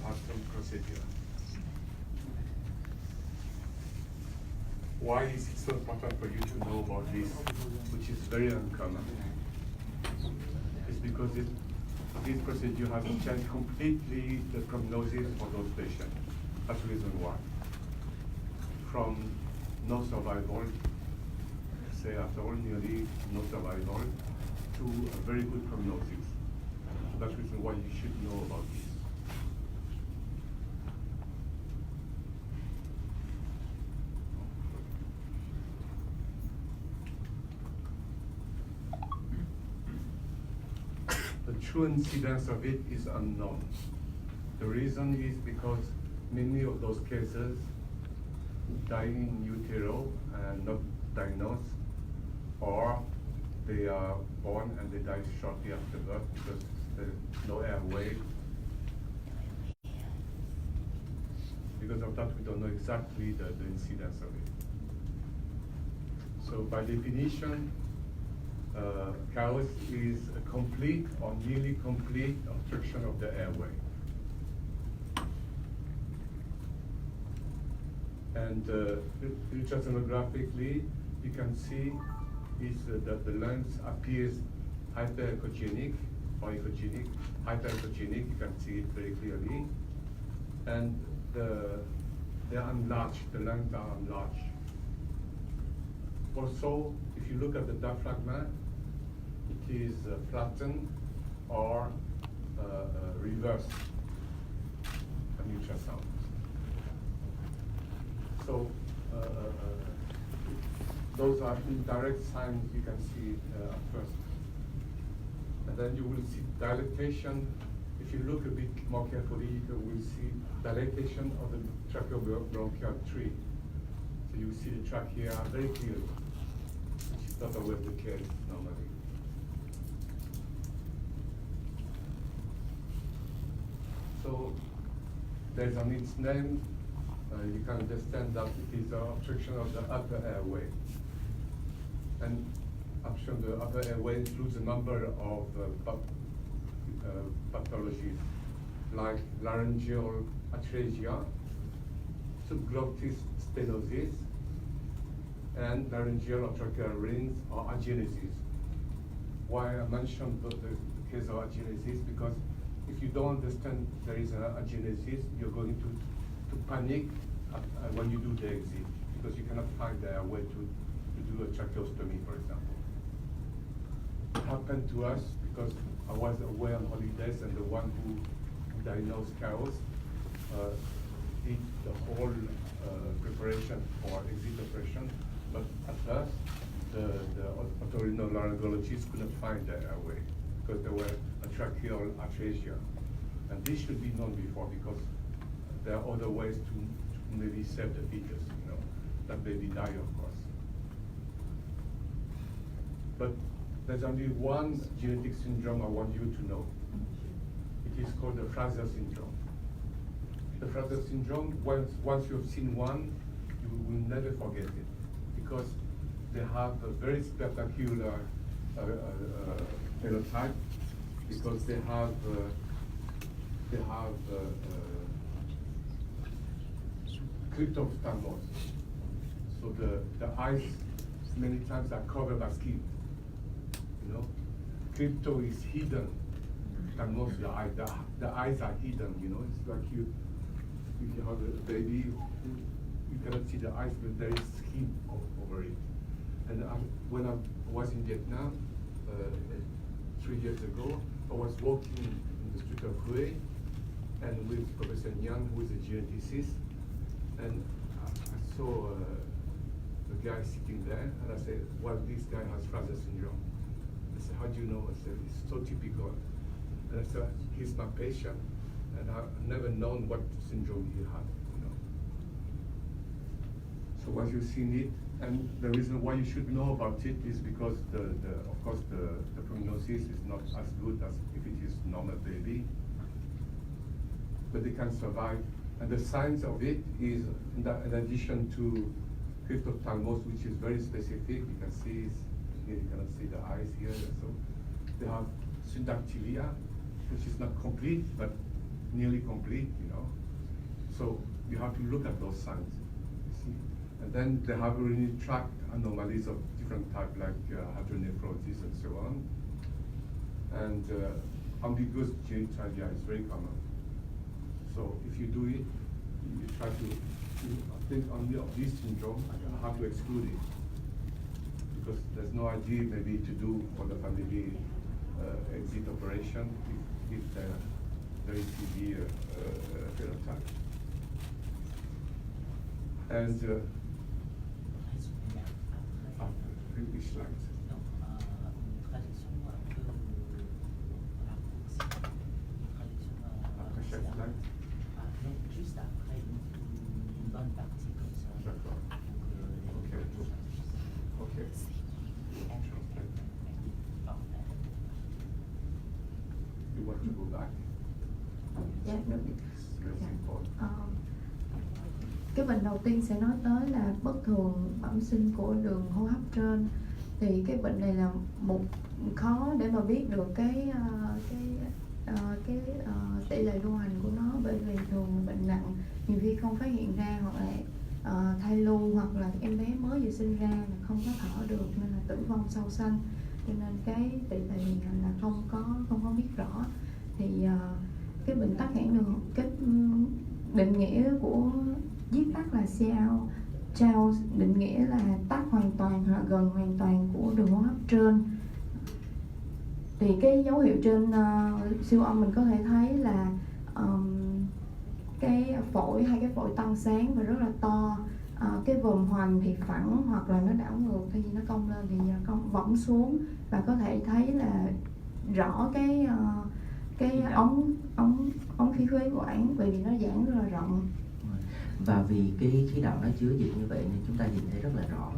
partum procedure. Why is it so important for you to know about this, which is very uncommon? It's because this procedure has changed completely the prognosis for those patients. That's the reason why. From no survival, say after all nearly no survival, to a very good prognosis. That's the reason why you should know about this. The true incidence of it is unknown. The reason is because many of those cases die in utero and not diagnosed, or they are born and they die shortly after birth because there's no airway. Because of that, we don't know exactly the incidence of it. So by definition, chaos is a complete or nearly complete obstruction of the airway. And ultrasonographically, you can see is that the lungs appears hyperechogenic or echogenic. Hyperechogenic, you can see it very clearly. And they're enlarged, the lungs are enlarged. Also, if you look at the diaphragm, it is flattened or reversed on ultrasound. So those are indirect signs you can see at first. And then you will see dilatation. If you look a bit more carefully, you will see dilatation of the tracheobronchial tree. So you see the trachea very clearly, which is not always the case normally. So there's on its name, you can understand that it is an obstruction of the upper airway. And obstruction of the upper airway includes a number of pathologies, like laryngeal atresia, subglottis stenosis, and laryngeal or tracheal rings or agenesis. Why I mentioned the case of agenesis, because if you don't understand there is an agenesis, you're going to panic when you do the exit, because you cannot find the airway to do a tracheostomy, for example. It happened to us because I was away on holidays, and the one who diagnosed chaos did the whole preparation for exit operation, but at first the otorhinolaryngologist could not find the airway because there were a tracheal atresia. And this should be known before, because there are other ways to maybe save the fetus, that baby die, of course. But there's only one genetic syndrome I want you to know. It is called the Fraser syndrome. The Fraser syndrome, once you have seen one, you will never forget it, because they have a very spectacular phenotype, because they have cryptophthalmos. So the eyes many times are covered by skin. Crypto is hidden. Ophthalmos, the eyes are hidden. It's like if you have a baby, you cannot see the eyes, but there is skin over it. And when I was in Vietnam 3 years ago, I was walking in the street of Hue, and with Professor Nyan, who is a geneticist, and I saw a guy sitting there, and I said, well, this guy has Fraser syndrome. I said, how do you know? I said, it's so typical. And I said, he's my patient, and I've never known what syndrome he had. So once you've seen it, and the reason why you should know about it is because of course the prognosis is not as good as if it is normal baby, but they can survive. And the signs of it is, in addition to cryptophthalmos, which is very specific, you can see here, you cannot see the eyes here, so they have syndactylia, which is not complete, but nearly complete, you know. So you have to look at those signs, you see. And then they have really tracked anomalies of different types, like hydronephrosis and so on. And ambiguous genitalia is very common. So if you do it, you try to think only of this syndrome, how to exclude it. Because there's no idea maybe to do for the family exit operation if they're very severe phenotype. And which slide? Après chaque slide? Non, juste après une bonne partie comme ça. D'accord. Ok. Ok. You want to go back? Dạ, được. Very simple. Cái bệnh đầu tiên sẽ nói tới là bất thường bẩm sinh của đường hô hấp trên. Thì cái bệnh này là một khó để mà biết được cái tỷ lệ lưu hành của nó, bởi vì thường bệnh nặng nhiều khi không phát hiện ra, hoặc là thai lưu, hoặc là em bé mới vừa sinh ra là không có thở được nên là tử vong sau sanh, cho nên cái tỷ lệ hiện hành là không có biết rõ. Thì cái bệnh tắc nghẽn đường, cái định nghĩa của viết tắt là CAO, định nghĩa là tắc hoàn toàn hoặc gần hoàn toàn của đường hô hấp trên. Thì cái dấu hiệu trên siêu âm mình có thể thấy là cái phổi, hai cái phổi tăng sáng và rất là to, cái vòm hoành thì phẳng hoặc là nó đảo ngược, thay vì nó cong lên thì cong võng xuống, và có thể thấy là rõ cái ống khí phế quản, bởi vì nó giãn rất là rộng. Và vì cái khí đạo nó chứa dịch như vậy nên chúng ta nhìn thấy rất là rõ.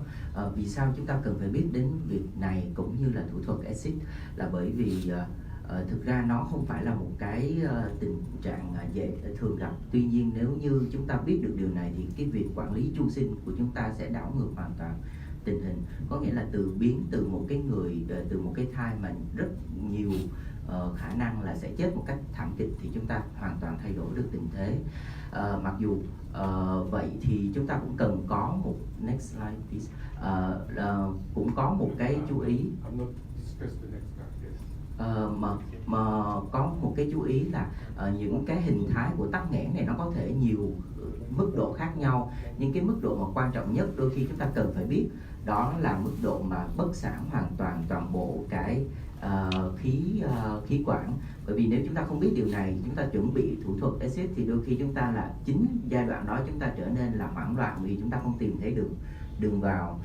Vì sao chúng ta cần phải biết đến việc này cũng như là thủ thuật exit, là bởi vì thực ra nó không phải là một cái tình trạng dễ thường gặp. Tuy nhiên nếu như chúng ta biết được điều này thì cái việc quản lý chu sinh của chúng ta sẽ đảo ngược hoàn toàn tình hình. Có nghĩa là từ một cái người, từ một cái thai mà rất nhiều khả năng là sẽ chết một cách thảm kịch, thì chúng ta hoàn toàn thay đổi được tình thế. Mặc dù vậy thì chúng ta cũng cần có một next slide please. Cũng có một cái chú ý mà có một cái chú ý là những cái hình thái của tắc nghẽn này nó có thể nhiều mức độ khác nhau, nhưng cái mức độ mà quan trọng nhất đôi khi chúng ta cần phải biết đó là mức độ mà bất sản hoàn toàn bộ cái khí quản. Bởi vì nếu chúng ta không biết điều này, chúng ta chuẩn bị thủ thuật exit thì đôi khi chúng ta là chính giai đoạn đó chúng ta trở nên là hoảng loạn vì chúng ta không tìm thấy đường vào.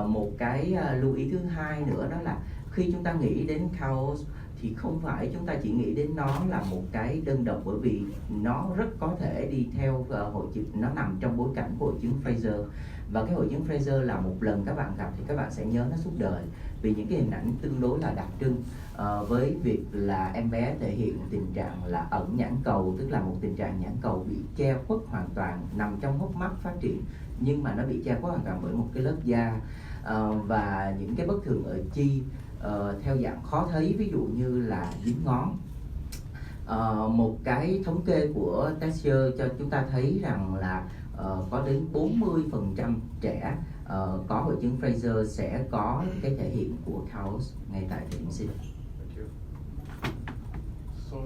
Một cái lưu ý thứ hai nữa đó là khi chúng ta nghĩ đến chaos thì không phải chúng ta chỉ nghĩ đến nó là một cái đơn độc, bởi vì nó rất có thể đi theo hội chứng, nó nằm trong bối cảnh của hội chứng Fraser. Và cái hội chứng Fraser là một lần các bạn gặp thì các bạn sẽ nhớ nó suốt đời, vì những cái hình ảnh tương đối là đặc trưng với việc là em bé thể hiện tình trạng là ẩn nhãn cầu, tức là một tình trạng nhãn cầu bị che khuất hoàn toàn, nằm trong hốc mắt phát triển nhưng mà nó bị che khuất hoàn toàn bởi một cái lớp da, và những cái bất thường ở chi theo dạng khó thấy, ví dụ như là dính ngón. Một cái thống kê của Tessier cho chúng ta thấy rằng là có đến 40% trẻ có hội chứng Fraser sẽ có cái thể hiện của chaos ngay tại thời điểm sinh. So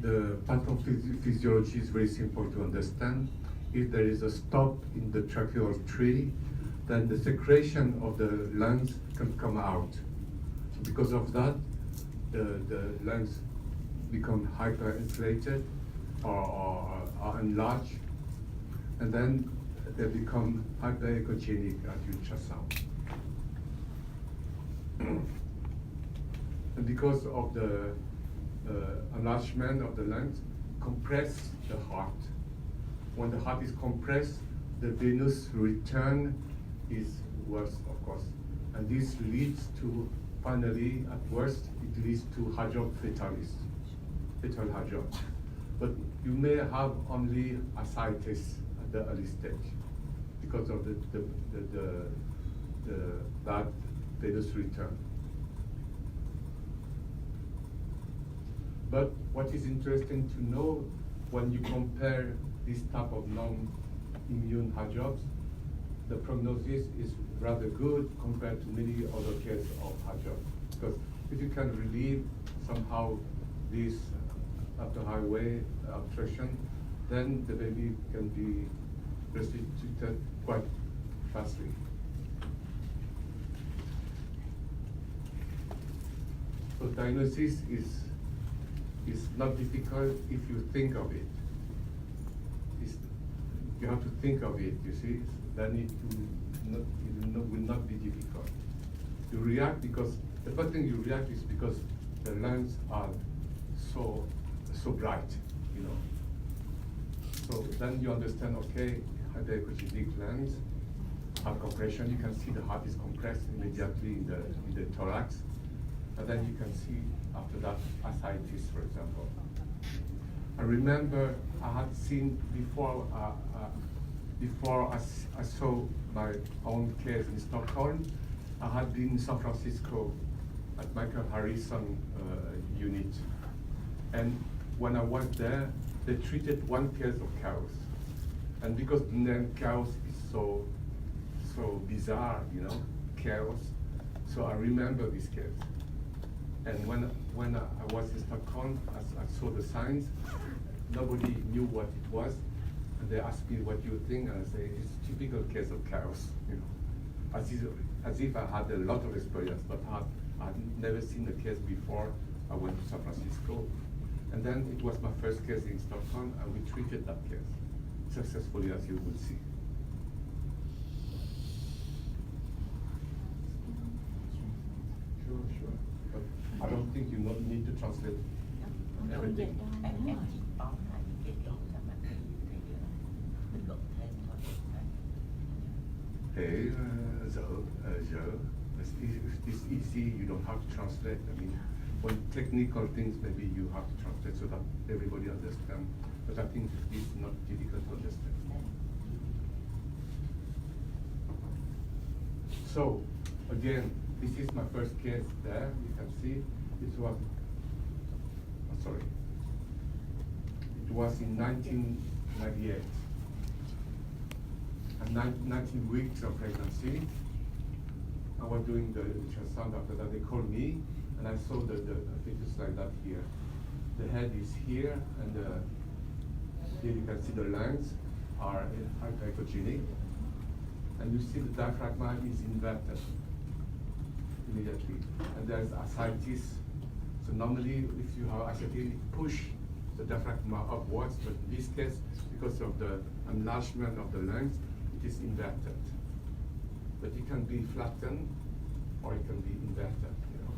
the partum physiology is very simple to understand. If there is a stop in the tracheal tree, then the secretion of the lungs can come out. So because of that, the lungs become hyperinflated or are enlarged, and then they become hyperechogenic at ultrasound. And because of the enlargement of the lungs, compress the heart. When the heart is compressed, the venous return is worse, of course. And this leads to, finally, at worst, it leads to hydrops fetalis, fetal hydrops. But you may have only ascites at the early stage because of the bad venous return. But what is interesting to know when you compare this type of non-immune hydrops, the prognosis is rather good compared to many other cases of hydrops. Because if you can relieve somehow this upper highway obstruction, then the baby can be resuscitated quite fastly. So diagnosis is not difficult if you think of it. You have to think of it, you see, then it will not be difficult. You react because, the first thing you react is because the lungs are so bright, you know. So then you understand, okay, the echogenic lungs have compression. You can see the heart is compressed immediately in the thorax. And then you can see after that ascites, for example. I remember I had seen before I saw my own case in Stockholm, I had been in San Francisco at Michael Harrison unit. And when I was there, they treated one case of chaos. And because the name chaos is so bizarre, you know, chaos. So I remember this case. And when I was in Stockholm, I saw the signs. Nobody knew what it was, and they asked me, "What do you think?" And I say, "It's a typical case of chaos." You know, as if I had a lot of experience, but I had never seen a case before I went to San Francisco. And then it was my first case in Stockholm, and we treated that case successfully, as you will see. Sure. But I don't think you need to translate everything. Em chỉ tóm lại những cái chỗ là mình thì bình luận thêm thôi. Hey, it's easy. You don't have to translate. I mean, when technical things, maybe you have to translate so that everybody understands. But I think it's not difficult to understand. So, again, this is my first case there. You can see it was. Sorry. It was in 1998. And 19 weeks of pregnancy. I was doing the ultrasound. After that, they called me, and I saw the fetus like that here. The head is here, and here you can see the lungs are hyperechogenic. And you see the diaphragm is inverted immediately. And there's ascites. So normally, if you have ascites, push the diaphragm upwards, but in this case, because of the enlargement of the lungs, it is inverted. But it can be flattened, or it can be inverted, you know.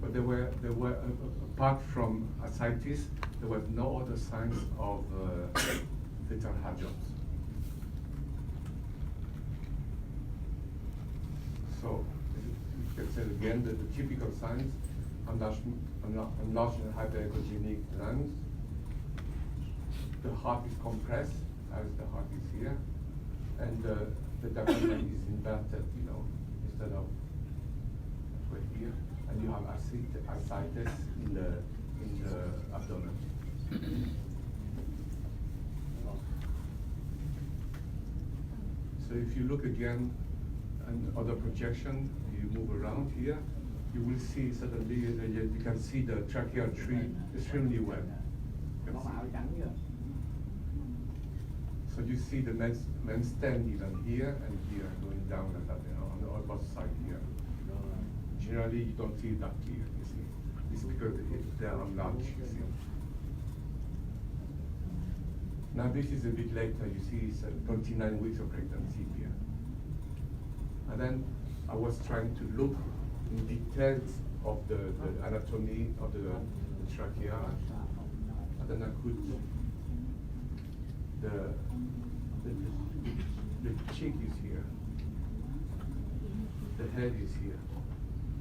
But there were apart from ascites, there was no other signs of fetal hydrops. So, you can say again that the typical signs: enlarged and hyperechogenic lungs. The heart is compressed, as the heart is here, and the diaphragm is inverted, you know, instead of right here, and you have ascites in the abdomen. So if you look again and other projection, you move around here, you will see suddenly you can see the tracheal tree extremely well. So you see the men stand even here and here, going down like that, you know, on both sides here. Generally, you don't see that here, you see. It's because they are enlarged, you see. Now this is a bit later, you see it's 29 weeks of pregnancy here. And then I was trying to look in details of the anatomy of the trachea, and then I could, the cheek is here, the head is here.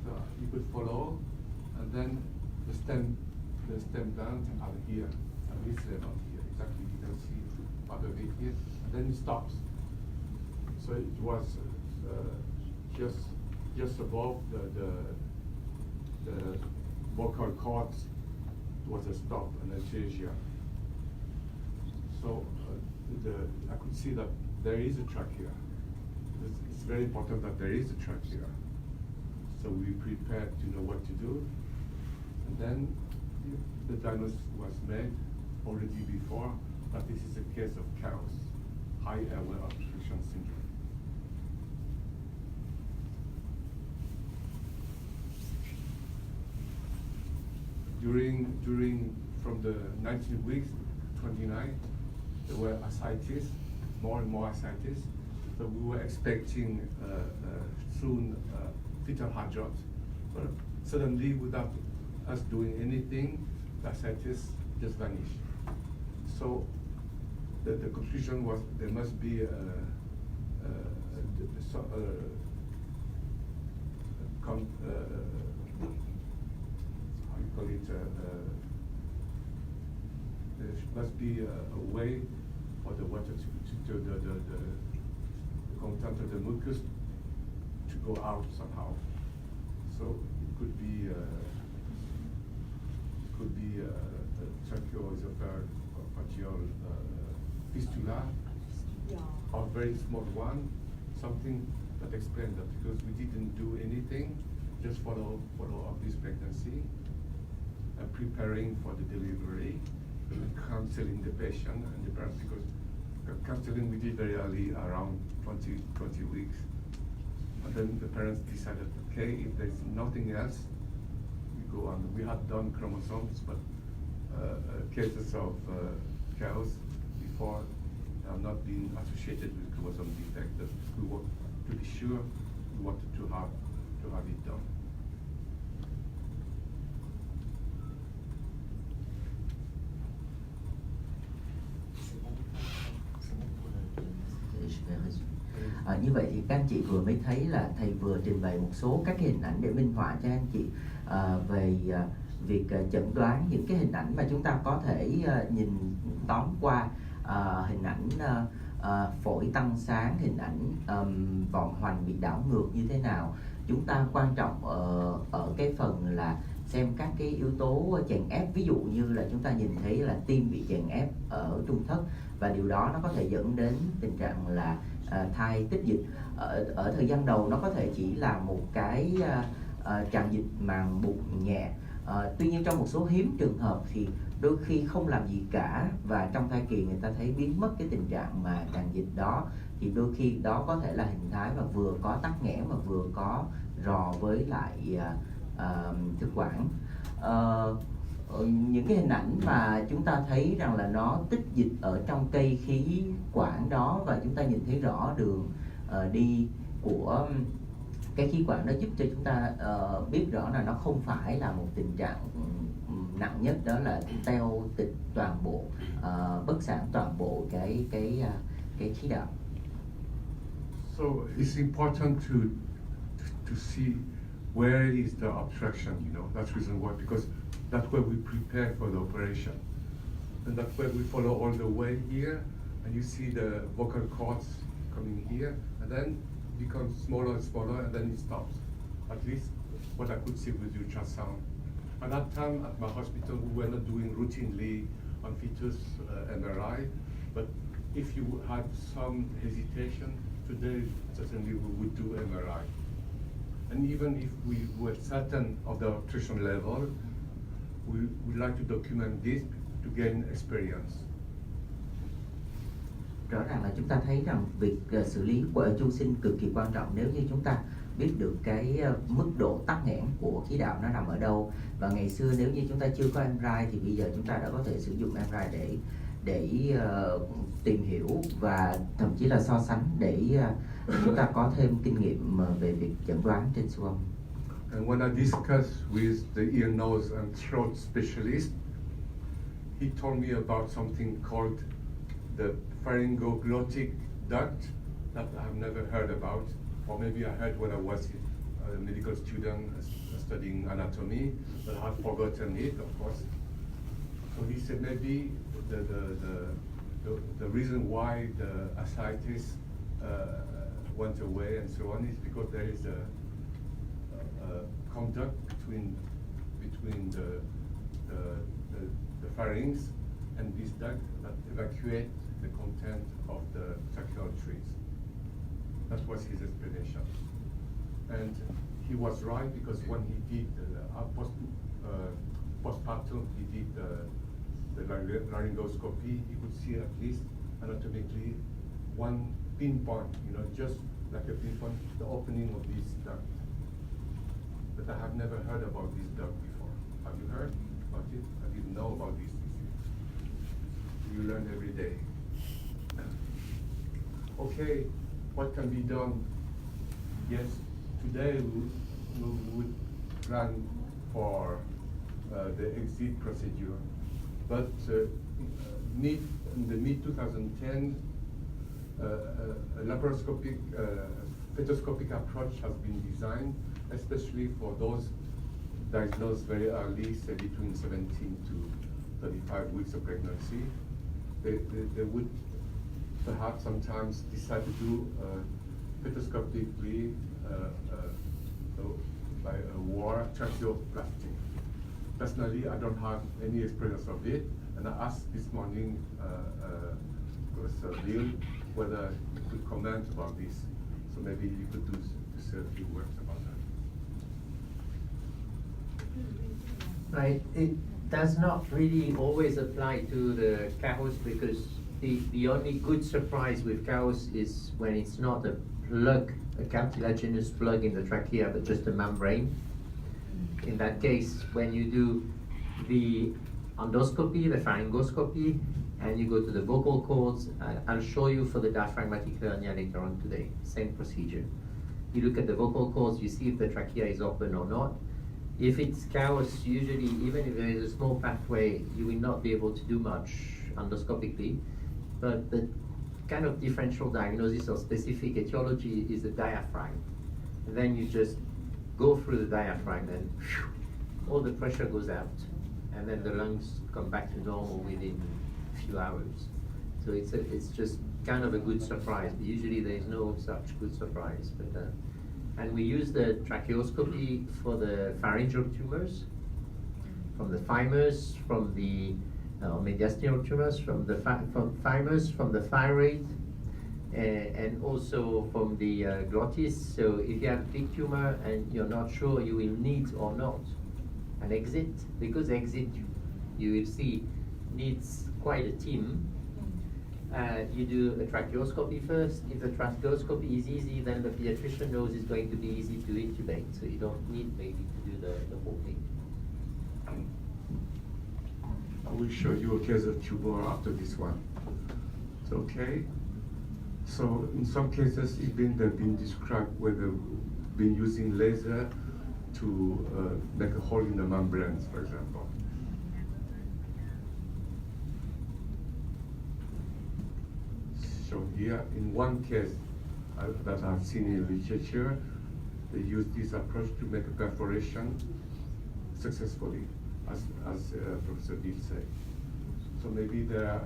So you could follow, and then the stem glands are here, at this level here, exactly. You can see part of it here, and then it stops. So it was just above the vocal cords was a stop, an atresia. So I could see that there is a trachea. It's very important that there is a trachea. So we prepared to know what to do. And then the diagnosis was made already before that this is a case of chaos, high airway obstruction syndrome. During from the 19 weeks to 29, there were ascites, more and more ascites. So we were expecting soon fetal heart drops, but suddenly, without us doing anything, the ascites just vanished. So the conclusion was there must be how you call it, there must be a way for the water to the content of the mucus to go out somehow. So it could be tracheoesophageal fistula, or very small one, something that explains that, because we didn't do anything, just follow up this pregnancy, and preparing for the delivery, and counseling the patient and the parents, because counseling we did very early, around 20 weeks. And then the parents decided, okay, if there's nothing else, we go on. We had done chromosomes, but cases of chaos before have not been associated with chromosome defect. We want to be sure, we wanted to have it done. Như vậy thì các anh chị vừa mới thấy là thầy vừa trình bày một số các cái hình ảnh để minh họa cho anh chị về việc chẩn đoán những cái hình ảnh mà chúng ta có thể nhìn tóm qua, hình ảnh phổi tăng sáng, hình ảnh vòng hoành bị đảo ngược như thế nào. Chúng ta quan trọng ở cái phần là xem các cái yếu tố chèn ép, ví dụ như là chúng ta nhìn thấy là tim bị chèn ép ở trung thất, và điều đó nó có thể dẫn đến tình trạng là thai tích dịch. Ở thời gian đầu nó có thể chỉ là một cái tràn dịch màng bụng nhẹ. Tuy nhiên trong một số hiếm trường hợp thì đôi khi không làm gì cả, và trong thai kỳ người ta thấy biến mất cái tình trạng mà tràn dịch đó, thì đôi khi đó có thể là hình thái mà vừa có tắc nghẽn mà vừa có rò với lại thực quản. Những cái hình ảnh mà chúng ta thấy rằng là nó tích dịch ở trong cây khí quản đó, và chúng ta nhìn thấy rõ đường đi của cái khí quản, đó giúp cho chúng ta biết rõ là nó không phải là một tình trạng nặng nhất, đó là teo tịch toàn bộ, bất sản toàn bộ cái khí đạo. So it's important to see where is the obstruction, you know. That's reason why, because that's where we prepare for the operation. And that's where we follow all the way here, and you see the vocal cords coming here, and then it becomes smaller and smaller, and then it stops. At least what I could see with ultrasound. At that time at my hospital, we were not doing routinely on fetus MRI, but if you had some hesitation, today certainly we would do MRI. And even if we were certain of the obstruction level, we would like to document this to gain experience. Rõ ràng là chúng ta thấy rằng việc xử lý của chu sinh cực kỳ quan trọng nếu như chúng ta biết được cái mức độ tắc nghẽn của khí đạo nó nằm ở đâu. Và ngày xưa nếu như chúng ta chưa có MRI thì bây giờ chúng ta đã có thể sử dụng MRI để tìm hiểu và thậm chí là so sánh để chúng ta có thêm kinh nghiệm về việc chẩn đoán trên siêu âm. And when I discussed with the ear, nose and throat specialist, he told me about something called the pharyngoglottic duct that I've never heard about, or maybe I heard when I was a medical student studying anatomy, but I had forgotten it, of course. So he said maybe the reason why the ascites went away and so on is because there is a conduct between the the pharynx and this duct that evacuate the content of the tracheal trees. That was his explanation. And he was right, because when he did postpartum, he did the laryngoscopy, he could see at least anatomically one pinpoint, just like a pinpoint, the opening of this duct. But I have never heard about this duct before. Have you heard about it? I didn't know about this. You learn every day. Okay, what can be done? Yes, today we would plan for the exit procedure, but in the mid-2010, a laparoscopic, fetoscopic approach has been designed, especially for those diagnosed very early, say between 17 to 35 weeks of pregnancy. They would perhaps sometimes decide to do fetoscopically by a war tracheoplasty. Personally, I don't have any experience of it, and I asked this morning Professor Bill whether he could comment about this. So maybe you could say a few words about that. Right. It does not really always apply to the cows, because the only good surprise with cows is when it's not a plug, a cartilaginous plug in the trachea, but just a membrane. In that case, when you do the endoscopy, the pharyngoscopy, and you go to the vocal cords, I'll show you for the diaphragmatic hernia later on today, same procedure. You look at the vocal cords, you see if the trachea is open or not. If it's cows, usually, even if there is a small pathway, you will not be able to do much endoscopically. But the kind of differential diagnosis or specific etiology is the diaphragm. And then you just go through the diaphragm and all the pressure goes out. And then the lungs come back to normal within a few hours. So it's just kind of a good surprise. But usually there is no such good surprise. But and we use the tracheoscopy for the pharyngeal tumors, from the thymus, from the mediastinal tumors, from the thymus, from the thyroid, and also from the glottis. So if you have a big tumor and you're not sure you will need or not an exit, because exit, you will see, needs quite a team. You do a tracheoscopy first. If the tracheoscopy is easy, then the pediatrician knows it's going to be easy to intubate, so you don't need maybe to do the whole thing. I will show you a case of tumor after this one. It's okay? So in some cases, even they've been described where they've been using laser to make a hole in the membranes, for example. So here, in one case that I've seen in literature, they use this approach to make a perforation successfully, as Professor Bill said. So maybe there are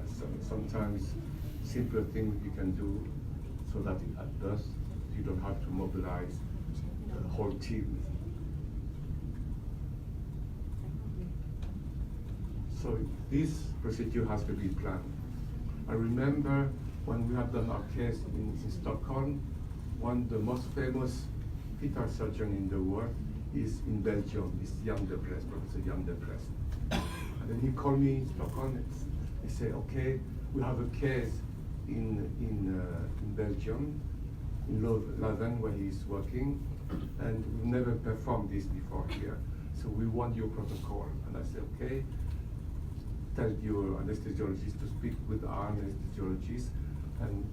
sometimes simpler things you can do so that at first you don't have to mobilize the whole team. So this procedure has to be planned. I remember when we had done our case in Stockholm, one of the most famous fetal surgeon in the world is in Belgium, is Jan de Prest, Professor Jan de Prest. And then he called me in Stockholm, he said, okay, we have a case in Belgium, in Leuven, where he's working, and we've never performed this before here. So we want your protocol. And I said, okay, tell your anesthesiologist to speak with our anesthesiologist, and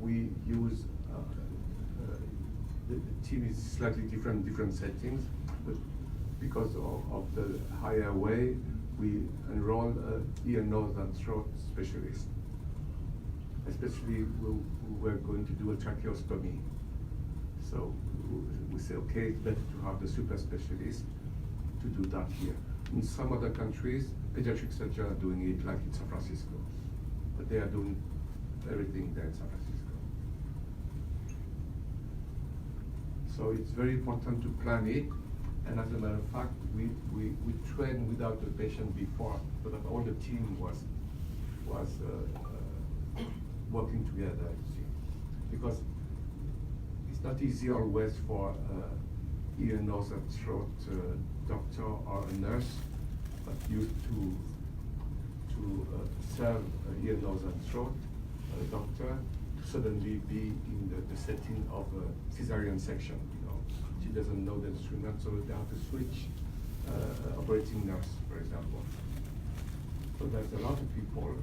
we use the team is slightly different settings, but because of the higher way, we enroll ear, nose, and throat specialist. Especially we're going to do a tracheostomy. So we say, okay, it's better to have the super specialist to do that here. In some other countries, pediatric surgeons are doing it, like in San Francisco. But they are doing everything there in San Francisco. So it's very important to plan it And as a matter of fact, we trained without the patient before, so that all the team was working together, you see. Because it's not easy always for ear, nose, and throat doctor or a nurse, but used to serve ear, nose, and throat doctor to suddenly be in the setting of a cesarean section. You know, she doesn't know the instrument, so they have to switch operating nurse, for example. So there's a lot of people,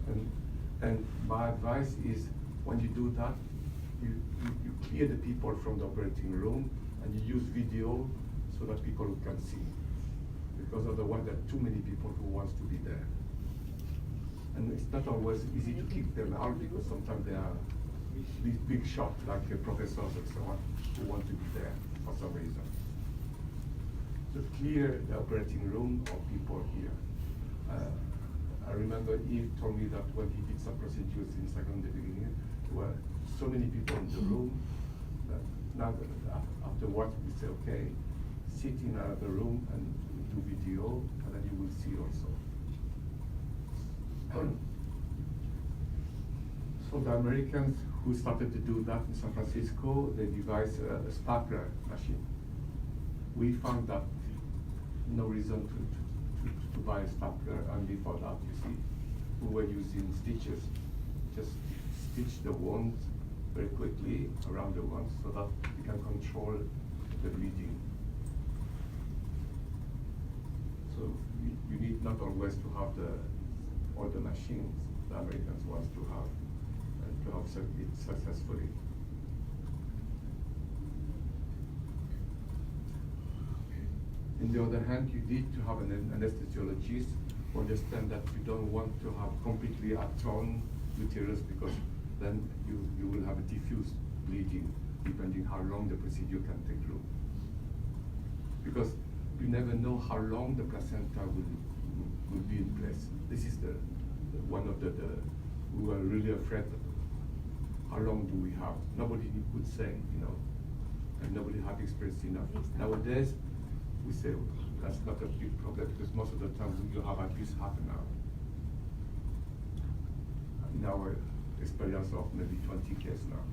and my advice is when you do that, you clear the people from the operating room and you use video so that people can see. Because otherwise there are too many people who wants to be there. And it's not always easy to kick them out because sometimes they are these big shots like professors and so on who want to be there for some reason. So clear the operating room or people here. I remember Yves told me that when he did some procedures in second the beginning, there were so many people in the room that now afterwards we say, okay, sit in another room and do video, and then you will see also. So the Americans who started to do that in San Francisco, they devised a sparkler machine. We found that no reason to buy a stapler only for that, you see. We were using stitches, just stitch the wound very quickly around the wound so that you can control the bleeding. So you need not always to have all the machines the Americans want to have and to have it successfully. On the other hand, you need to have an anesthesiologist who understand that you don't want to have completely upturned uterus because then you will have a diffuse bleeding depending how long the procedure can take room. Because you never know how long the placenta will be in place. This is one of the we were really afraid of. How long do we have? Nobody could say, you know, and nobody had experience enough. Nowadays, we say that's not a big problem because most of the time you have at least half an hour. In our experience of maybe 20 cases now.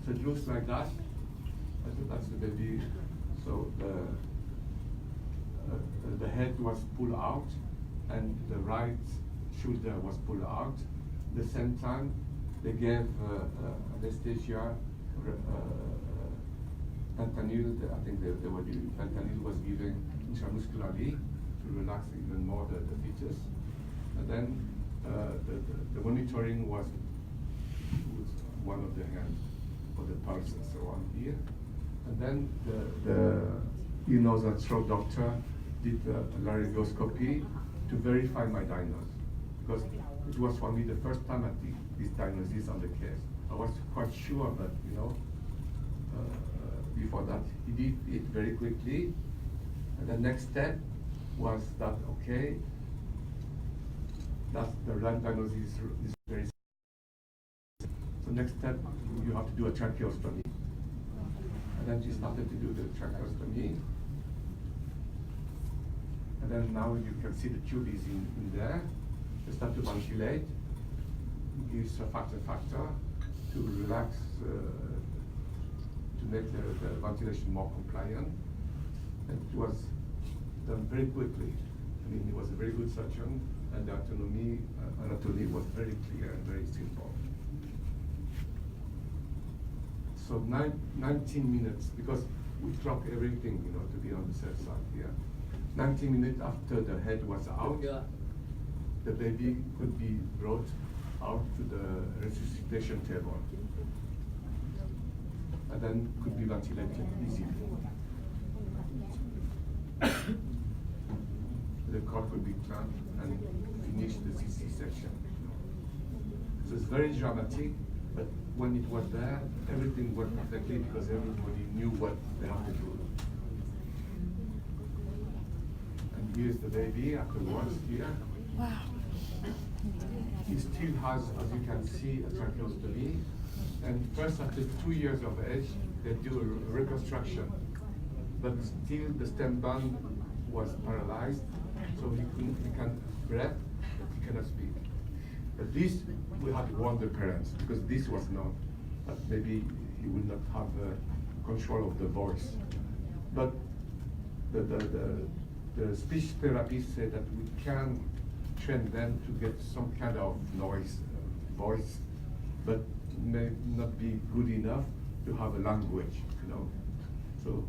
So it looks like that. That's the baby. So the head was pulled out and the right shoulder was pulled out. At the same time, they gave anesthesia. Fentanyl, I think they were doing fentanyl was given intramuscularly to relax even more the fetus. And then the monitoring was one of the hands for the pulse and so on here. And then the ear, nose, and throat doctor did a laryngoscopy to verify my diagnosis. Because it was for me the first time I did this diagnosis on the case. I was quite sure, but you know, before that, he did it very quickly. And the next step was that, okay, that's the right diagnosis is very simple. So next step, you have to do a tracheostomy. And then she started to do the tracheostomy. And then now you can see the tube is in there. They start to ventilate, gives a factor to relax, to make the ventilation more compliant. And it was done very quickly. I mean, he was a very good surgeon, and the anatomy was very clear and very simple. So 19 minutes, because we clock everything, you know, to be on the safe side here. 19 minutes after the head was out, the baby could be brought out to the resuscitation table. And then could be ventilated easily. The cord could be clamped and finish the C-section. So it's very dramatic, but when it was there, everything worked perfectly because everybody knew what they have to do. And here's the baby afterwards here. Wow. He still has, as you can see, a tracheostomy. And first, after 2 years of age, they do a reconstruction but still the stem band was paralyzed, so he can breathe, but he cannot speak. But this, we had to warn the parents, because this was not, that maybe he will not have control of the voice. But the speech therapist said that we can train them to get some kind of voice, but may not be good enough to have a language, you know. So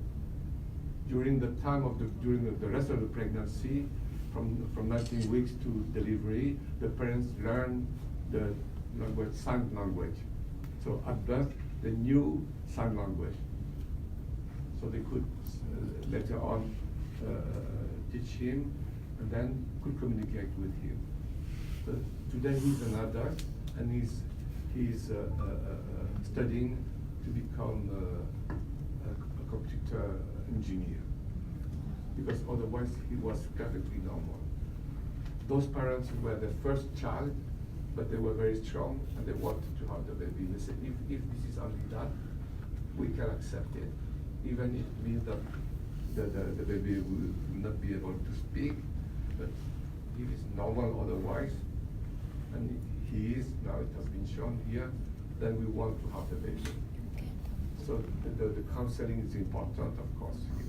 during the time of during the rest of the pregnancy, from 19 weeks to delivery, the parents learn the language, sign language. So at birth, they knew sign language. So they could later on teach him, and then could communicate with him. So today he's an adult, and he's studying to become a computer engineer, because otherwise he was perfectly normal. Those parents were the first child, but they were very strong and they wanted to have the baby. They said, if this is only that, we can accept it, even if it means that the baby will not be able to speak, but if it's normal otherwise, and he is, now it has been shown here, then we want to have the baby. So the counseling is important, of course, here.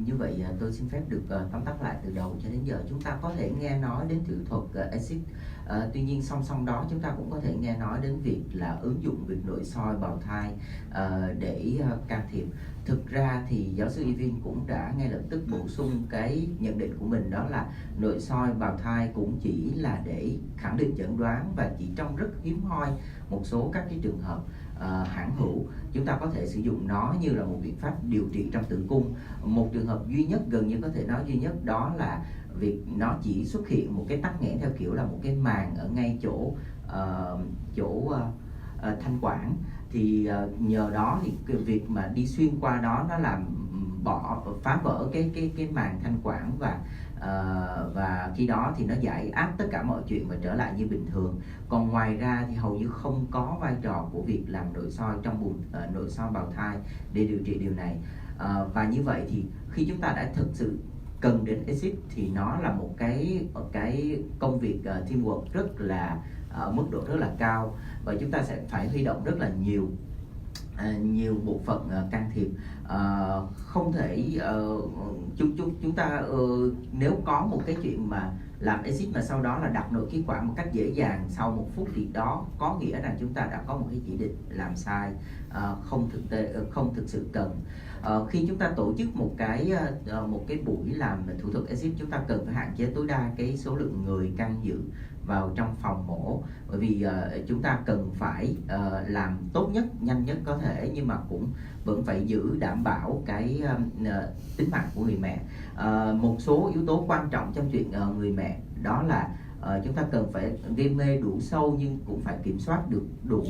Như vậy tôi xin phép được tóm tắt lại từ đầu cho đến giờ. Chúng ta có thể nghe nói đến thủ thuật exit. Tuy nhiên song song đó chúng ta cũng có thể nghe nói đến việc là ứng dụng việc nội soi bào thai để can thiệp. Thực ra thì giáo sư Yvin cũng đã ngay lập tức bổ sung cái nhận định của mình, đó là nội soi bào thai cũng chỉ là để khẳng định chẩn đoán, và chỉ trong rất hiếm hoi một số các cái trường hợp hãng hữu chúng ta có thể sử dụng nó như là một biện pháp điều trị trong tử cung. Một trường hợp duy nhất, gần như có thể nói duy nhất, đó là việc nó chỉ xuất hiện một cái tắc nghẽn theo kiểu là một cái màng ở ngay chỗ thanh quản, thì nhờ đó thì cái việc mà đi xuyên qua đó nó làm phá vỡ cái màng thanh quản, và khi đó thì nó giải áp tất cả mọi chuyện và trở lại như bình thường. Còn ngoài ra thì hầu như không có vai trò của việc làm nội soi trong buồng nội soi bào thai để điều trị điều này. Và như vậy thì khi chúng ta đã thực sự cần đến exit thì nó là một cái công việc teamwork rất là mức độ rất là cao, và chúng ta sẽ phải huy động rất là nhiều bộ phận can thiệp. Không thể chúng ta nếu có một cái chuyện mà làm exit mà sau đó là đặt nội khí quản một cách dễ dàng sau 1 phút, thì đó có nghĩa rằng chúng ta đã có một cái chỉ định làm sai, không thực sự cần. Khi chúng ta tổ chức một cái buổi làm thủ thuật exit, chúng ta cần phải hạn chế tối đa cái số lượng người can dự vào trong phòng mổ, bởi vì chúng ta cần phải làm tốt nhất, nhanh nhất có thể, nhưng mà cũng vẫn phải giữ đảm bảo cái tính mạng của người mẹ. Một số yếu tố quan trọng trong chuyện người mẹ đó là chúng ta cần phải gây mê đủ sâu, nhưng cũng phải kiểm soát được đủ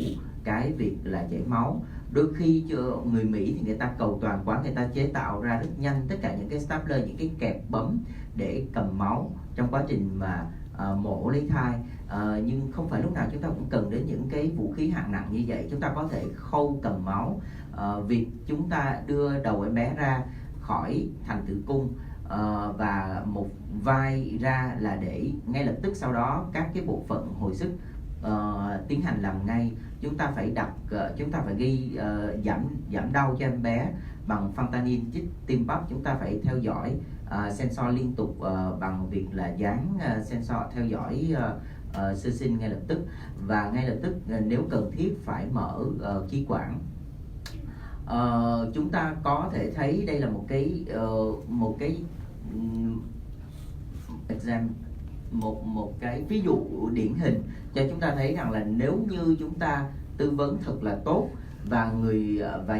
cái việc là chảy máu. Đôi khi người Mỹ thì người ta cầu toàn quá, người ta chế tạo ra rất nhanh tất cả những cái stapler, những cái kẹp bấm để cầm máu trong quá trình mà mổ lấy thai. Nhưng không phải lúc nào chúng ta cũng cần đến những cái vũ khí hạng nặng như vậy. Chúng ta có thể khâu cầm máu. Việc chúng ta đưa đầu em bé ra khỏi thành tử cung và một vai ra là để ngay lập tức sau đó các cái bộ phận hồi sức tiến hành làm ngay. Chúng ta phải ghi giảm đau cho em bé bằng fentanyl chích tim bắp. Chúng ta phải theo dõi sensor liên tục bằng việc là dán sensor theo dõi sơ sinh ngay lập tức, và ngay lập tức nếu cần thiết phải mở khí quản. Chúng ta có thể thấy đây là một cái ví dụ điển hình cho chúng ta thấy rằng là nếu như chúng ta tư vấn thật là tốt và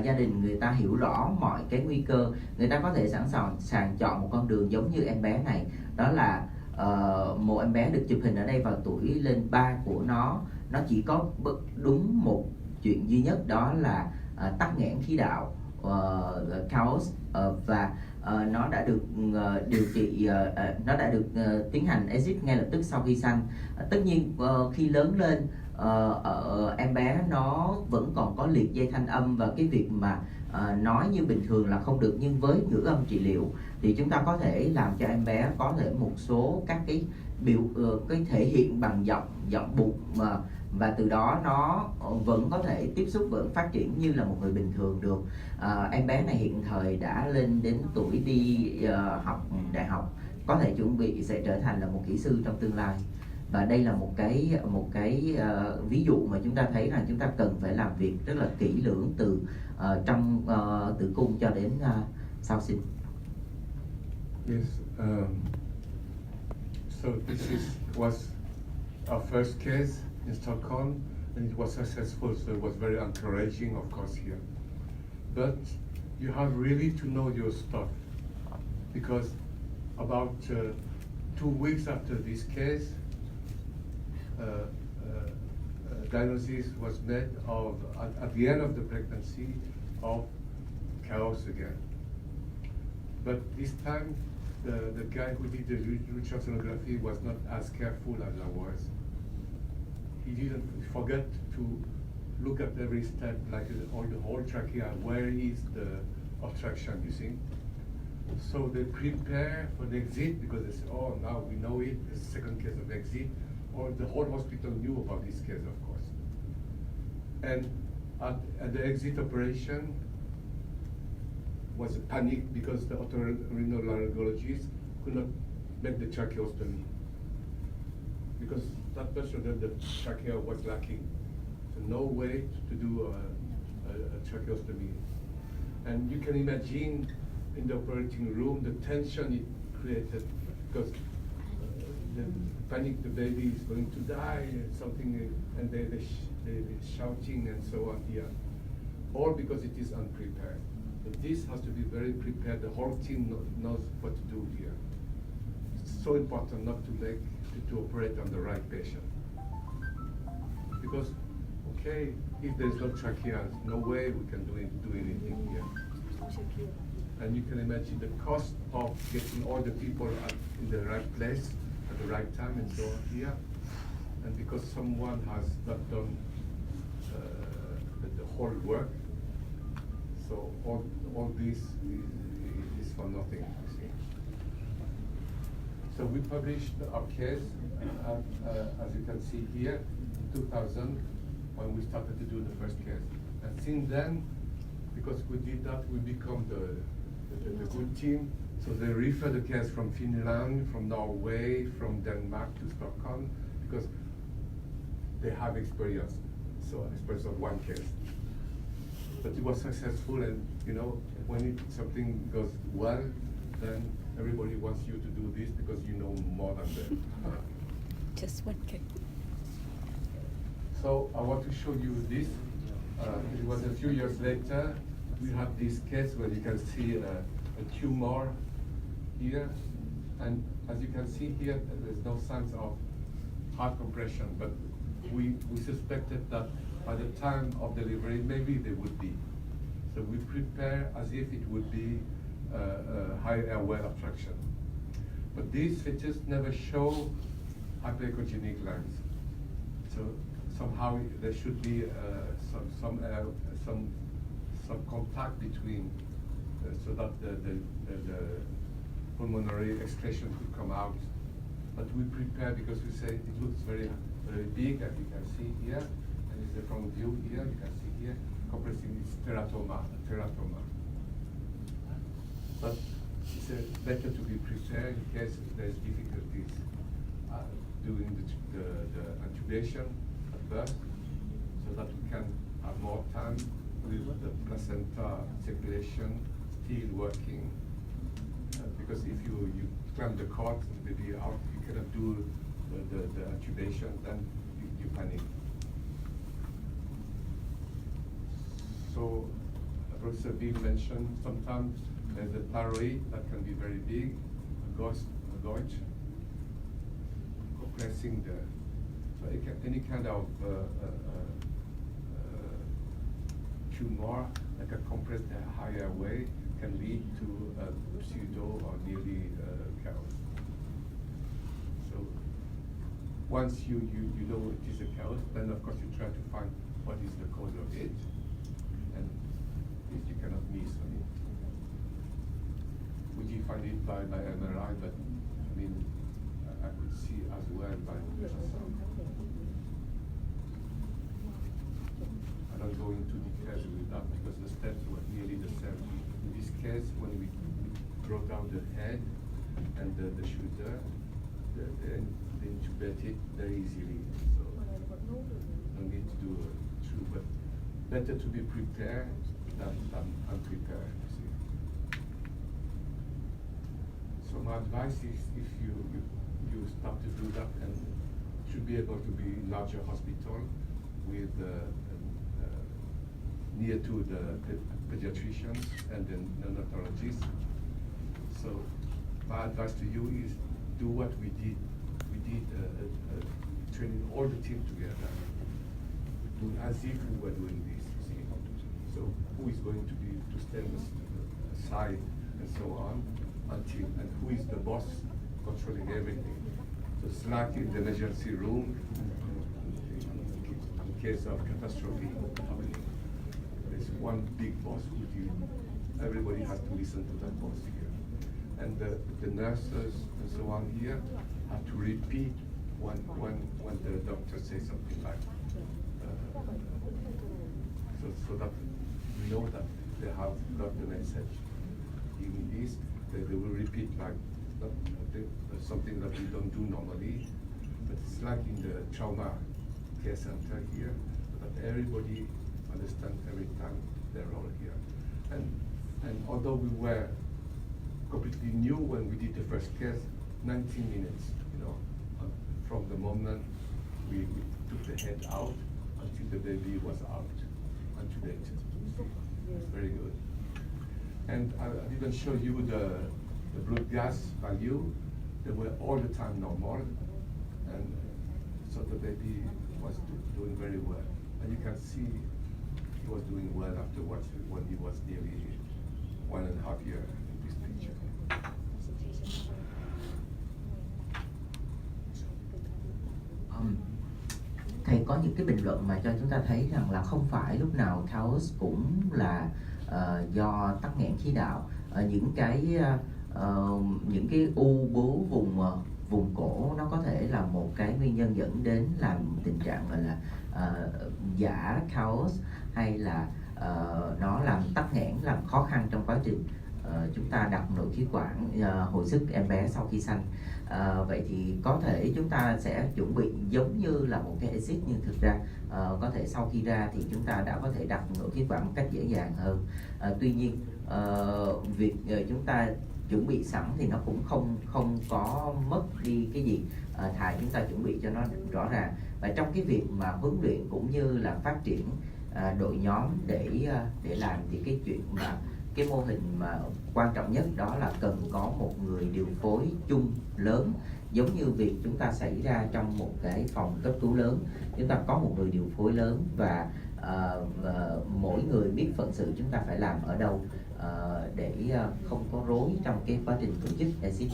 gia đình người ta hiểu rõ mọi cái nguy cơ, người ta có thể sẵn sàng chọn một con đường giống như em bé này, đó là một em bé được chụp hình ở đây vào tuổi lên 3 của nó chỉ có đúng một chuyện duy nhất, đó là tắc nghẽn khí đạo, chaos, và nó đã được điều trị, nó đã được tiến hành exit ngay lập tức sau khi sanh. Tất nhiên khi lớn lên, em bé nó vẫn còn có liệt dây thanh âm, và cái việc mà nói như bình thường là không được, nhưng với ngữ âm trị liệu thì chúng ta có thể làm cho em bé có thể một số các cái cái thể hiện bằng giọng bụt, và từ đó nó vẫn có thể tiếp xúc, vẫn phát triển như là một người bình thường được. Em bé này hiện thời đã lên đến tuổi đi học đại học, có thể chuẩn bị sẽ trở thành là một kỹ sư trong tương lai. Và đây là một cái ví dụ mà chúng ta thấy là chúng ta cần phải làm việc rất là kỹ lưỡng từ trong tử cung cho đến sau sinh. Yes. So this was our first case in Stockholm, and it was successful. So it was very encouraging, of course, here. But you have really to know your stuff, because about 2 weeks after this case, diagnosis was made of at the end of the pregnancy of chaos again. But this time, the guy who did the ultrasonography was not as careful as I was. He didn't forget to look at every step, like all the whole trachea, where is the obstruction, you see? So they prepare for the exit, because they say, oh, now we know it, the second case of exit, or the whole hospital knew about this case, of course. And at the exit operation was a panic, because the otorhinolaryngologist could not make the tracheostomy, because that person that the trachea was lacking. So no way to do a tracheostomy. And you can imagine in the operating room the tension it created, because the panic, the baby is going to die, something, and they're shouting and so on here. All because it is unprepared. But this has to be very prepared. The whole team knows what to do here. It's so important not to operate on the right patient. Because, okay, if there's no trachea, no way we can do anything here. And you can imagine the cost of getting all the people in the right place at the right time and so on here. And because someone has not done the whole work, so all this is for nothing, you see. So we published our case, as you can see here, in 2000, when we started to do the first case. And since then, because we did that, we become the good team. So they refer the case from Finland, from Norway, from Denmark to Stockholm, because they have experience. So experience of one case. But it was successful, and you know, when something goes well, then everybody wants you to do this because you know more than them. Just one case. So I want to show you this. It was a few years later. We have this case where you can see a tumor here, and as you can see here, there's no signs of heart compression, but we suspected that by the time of delivery, maybe they would be. So we prepare as if it would be a high airway obstruction. But these features never show hyperechogenic lungs. So somehow there should be some contact between, so that the pulmonary excretion could come out. But we prepare because we say it looks very big, as you can see here, and it's the front view here. You can see here, compressing is teratoma. But it's better to be prepared in case there's difficulties doing the intubation at birth, so that we can have more time with the placenta circulation still working. Because if you clamp the cord and the baby out, you cannot do the intubation, then you panic. So Professor Bill mentioned sometimes there's a thyroid that can be very big, a gouge, compressing any kind of tumor, like a compressed high airway, can lead to pseudo or nearly chaos. So once you know it is a chaos, then of course you try to find what is the cause of it, and if you cannot miss on it. Would you find it by MRI? But I mean, I could see as well by ultrasound. I don't go into details with that because the steps were nearly the same. In this case, when we brought out the head and the shoulder, they intubate it very easily. So no need to do two, but better to be prepared than unprepared. You see. So my advice is, if you start to do that, and should be able to be in larger hospital with near to the pediatricians and the neonatologists. So my advice to you is do what we did. We did training all the team together, do as if we were doing this. You see. So who is going to stand aside and so on until, and who is the boss controlling everything. So it's like in the emergency room, in case of catastrophe happening. There's one big boss who everybody has to listen to that boss here. And the nurses and so on here have to repeat when the doctor says something like, so that we know that they have got the message. Even this, they will repeat like something that we don't do normally, but it's like in the trauma care center here, that everybody understands every time their role here. And although we were completely new when we did the first case, 19 minutes, from the moment we took the head out until the baby was out, intubated. It's very good. And I didn't show you the blood gas value. They were all the time normal, and so the baby was doing very well. And you can see he was doing well afterwards when he was nearly 1.5 years in this picture. Thầy có những cái bình luận mà cho chúng ta thấy rằng là không phải lúc nào chaos cũng là do tắc nghẽn khí đạo. Những cái u bướu vùng cổ nó có thể là một cái nguyên nhân dẫn đến làm tình trạng gọi là giả chaos, hay là nó làm tắc nghẽn, làm khó khăn trong quá trình chúng ta đặt nội khí quản hồi sức em bé sau khi sanh. Vậy thì có thể chúng ta sẽ chuẩn bị giống như là một cái exit, nhưng thực ra có thể sau khi ra thì chúng ta đã có thể đặt nội khí quản một cách dễ dàng hơn. Tuy nhiên việc chúng ta chuẩn bị sẵn thì nó cũng không có mất đi cái gì, thà chúng ta chuẩn bị cho nó rõ ràng. Và trong cái việc mà huấn luyện cũng như là phát triển đội nhóm để làm thì cái chuyện mà cái mô hình mà quan trọng nhất đó là cần có một người điều phối chung lớn, giống như việc chúng ta xảy ra trong một cái phòng cấp cứu lớn, chúng ta có một người điều phối lớn và mỗi người biết phận sự chúng ta phải làm ở đâu để không có rối trong cái quá trình tổ chức exit.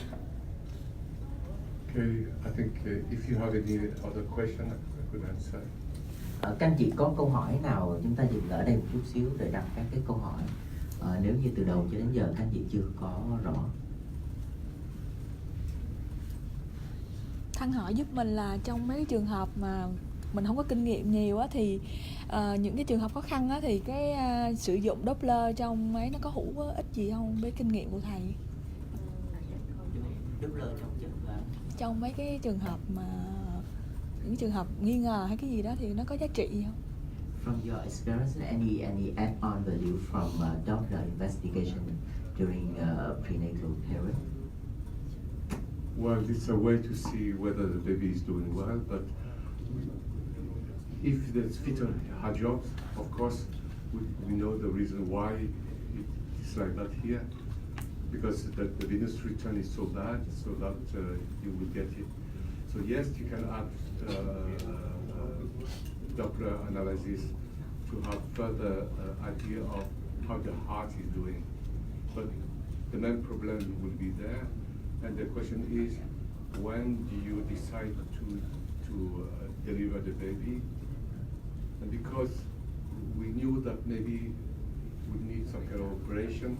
Okay, I think if you have any other question, I could answer. Các anh chị có câu hỏi nào, chúng ta dừng ở đây một chút xíu để đặt các cái câu hỏi. Nếu như từ đầu cho đến giờ các anh chị chưa có rõ. Thăng hỏi giúp mình là trong mấy cái trường hợp mà mình không có kinh nghiệm nhiều á, thì những cái trường hợp khó khăn á, thì cái sử dụng Doppler trong ấy nó có hữu ích gì không với kinh nghiệm của thầy? Doppler trong mấy cái trường hợp mà những trường hợp nghi ngờ hay cái gì đó thì nó có giá trị gì không? From your experience, any add-on value from Doppler investigation during prenatal period? Well, it's a way to see whether the baby is doing well, but if there's fetal hydrops, of course, we know the reason why it's like that here, because the venous return is so bad, so that you will get it. So yes, you can add Doppler analysis to have further idea of how the heart is doing. but the main problem will be there. And the question is, when do you decide to deliver the baby? And because we knew that maybe we need some kind of operation,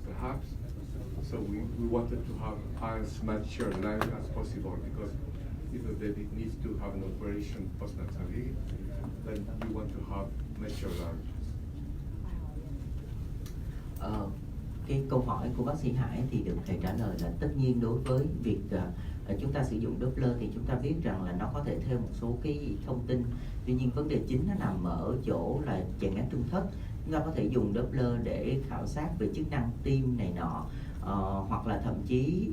perhaps, so we wanted to have as mature life as possible, because if a baby needs to have an operation postnatally, then you want to have mature life. Cái câu hỏi của bác sĩ Hải thì được thầy trả lời là tất nhiên đối với việc chúng ta sử dụng Doppler thì chúng ta biết rằng là nó có thể thêm một số cái thông tin. Tuy nhiên vấn đề chính nó nằm ở chỗ là chèn ép trung thất. Chúng ta có thể dùng Doppler để khảo sát về chức năng tim này nọ, hoặc là thậm chí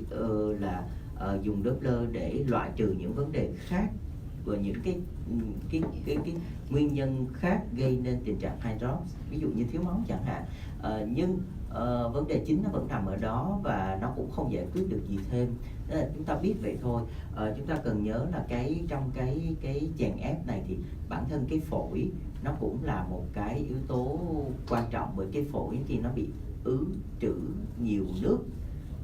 là dùng Doppler để loại trừ những vấn đề khác và những cái nguyên nhân khác gây nên tình trạng hydrops, ví dụ như thiếu máu chẳng hạn. Nhưng vấn đề chính nó vẫn nằm ở đó và nó cũng không giải quyết được gì thêm. Nên là chúng ta biết vậy thôi. Chúng ta cần nhớ là trong cái chèn ép này thì bản thân cái phổi nó cũng là một cái yếu tố quan trọng, bởi cái phổi thì nó bị ứ trữ nhiều nước,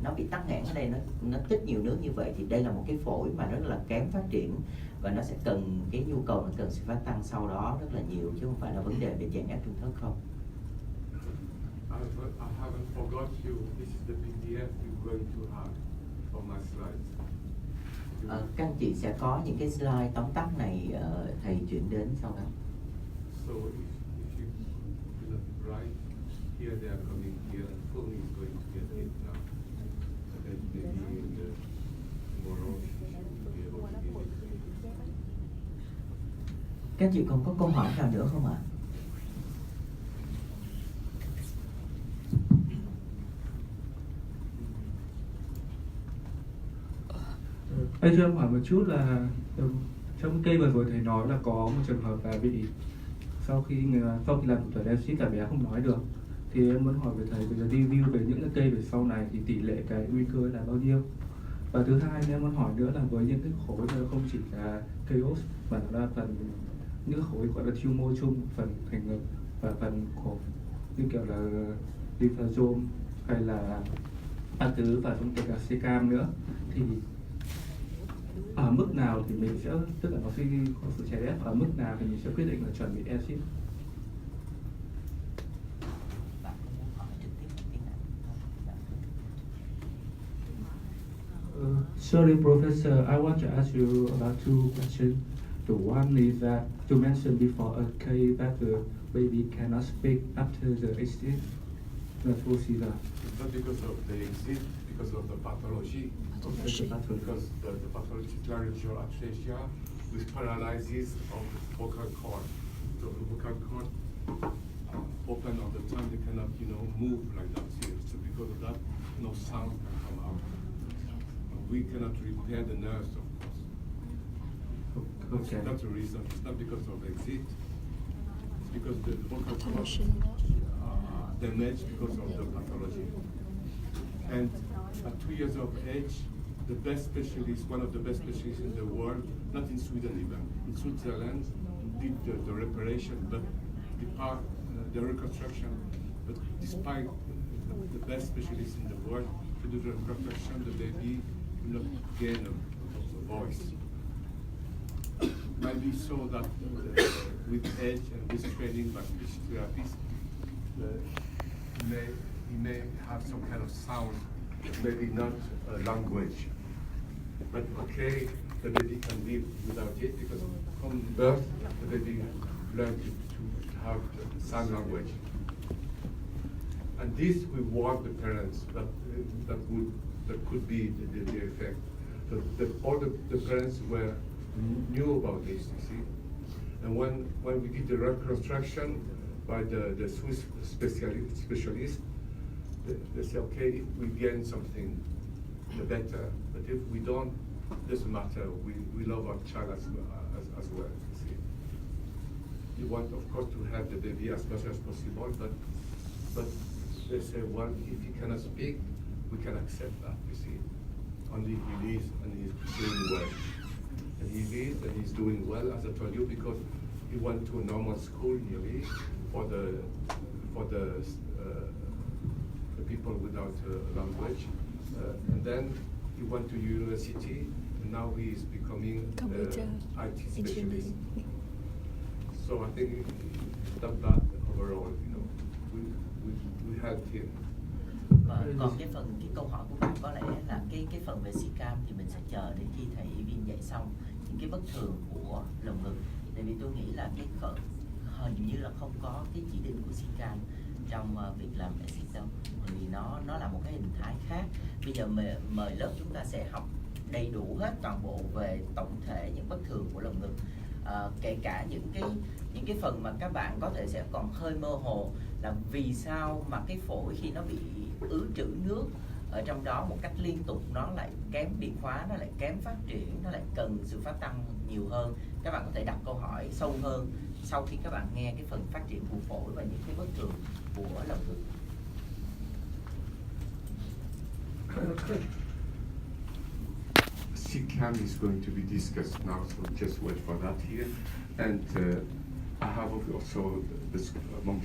nó bị tắc nghẽn ở đây, nó tích nhiều nước như vậy thì đây là một cái phổi mà rất là kém phát triển và nó sẽ cần cái nhu cầu nó cần sự phát tăng sau đó rất là nhiều, chứ không phải là vấn đề về chèn ép trung thất không. I haven't forgot you. This is the PDF you're going to have for my slides. Các anh chị sẽ có những cái slide tóm tắt này thầy chuyển đến sau đó. So if you write here, they are coming here, and phone is going to get it now. And then maybe in the tomorrow you should be able to give it. Các anh chị còn có câu hỏi nào nữa không ạ? Anh cho em hỏi một chút là trong cây vừa rồi thầy nói là có một trường hợp là bị sau khi làm thủ thuật exit cả bé không nói được, thì em muốn hỏi về thầy về review về những cái cây về sau này thì tỷ lệ cái nguy cơ là bao nhiêu. Và thứ hai em muốn hỏi nữa là với những cái khối nó không chỉ là chaos mà nó là phần những khối gọi là tumor chung, phần thành ngực và phần cổ như kiểu là lymphosome hay là a tứ và trong kể cả cecam nữa, thì ở mức nào thì mình sẽ, tức là nó khi có sự chèn ép ở mức nào thì mình sẽ quyết định là chuẩn bị exit. Sorry, Professor, I want to ask you about two questions. The one is that you mentioned before a case that the baby cannot speak after the exit, the procedure. It's not because of the exit, because of the pathology. Because the pathology is laryngeal atresia with paralysis of the vocal cord. So the vocal cord open all the time, they cannot, move like that here. So because of that, no sound can come out. We cannot repair the nerves, of course. Okay. That's the reason. It's not because of exit. It's because the vocal cord damaged because of the pathology. And at 2 years of age, the best specialist, one of the best specialists in the world, not in Sweden even, in Switzerland, did the reparation, but the reconstruction. But despite the best specialists in the world to do the reconstruction, the baby will not gain a voice. Might be so that with age and with training by speech therapists, he may have some kind of sound, maybe not language. But okay, the baby can live without it because from birth the baby learned to have sign language. And this will warn the parents that could be the effect. So all the parents knew about this, you see. And when we did the reconstruction by the Swiss specialist, they say, okay, if we gain something, the better. But if we don't, doesn't matter. We love our child as well, you see. You want, of course, to have the baby as much as possible, but they say, well, if he cannot speak, we can accept that, you see. Only he lives and he's doing well. And he lives and he's doing well, as I told you, because he went to a normal school nearly for the the people without language. And then he went to university, and now he is becoming Computer IT engineer. specialist. So I think it's not bad overall, you know. We helped him. Còn cái câu hỏi của bạn có lẽ là cái phần về C-cam thì mình sẽ chờ đến khi thầy Viên dạy xong những cái bất thường của lồng ngực. Tại vì tôi nghĩ là cái hình như là không có cái chỉ định của C-cam trong việc làm exit đâu, vì nó là một cái hình thái khác. Bây giờ mời lớp chúng ta sẽ học đầy đủ hết toàn bộ về tổng thể những bất thường của lồng ngực, kể cả những cái phần mà các bạn có thể sẽ còn hơi mơ hồ là vì sao mà cái phổi khi nó bị ứ trữ nước ở trong đó một cách liên tục nó lại kém điện khóa, nó lại kém phát triển, nó lại cần sự phát tăng nhiều hơn. Các bạn có thể đặt câu hỏi sâu hơn sau khi các bạn nghe cái phần phát triển của phổi và những cái bất thường của lồng ngực. C-cam is going to be discussed now, so just wait for that here. And I have also this among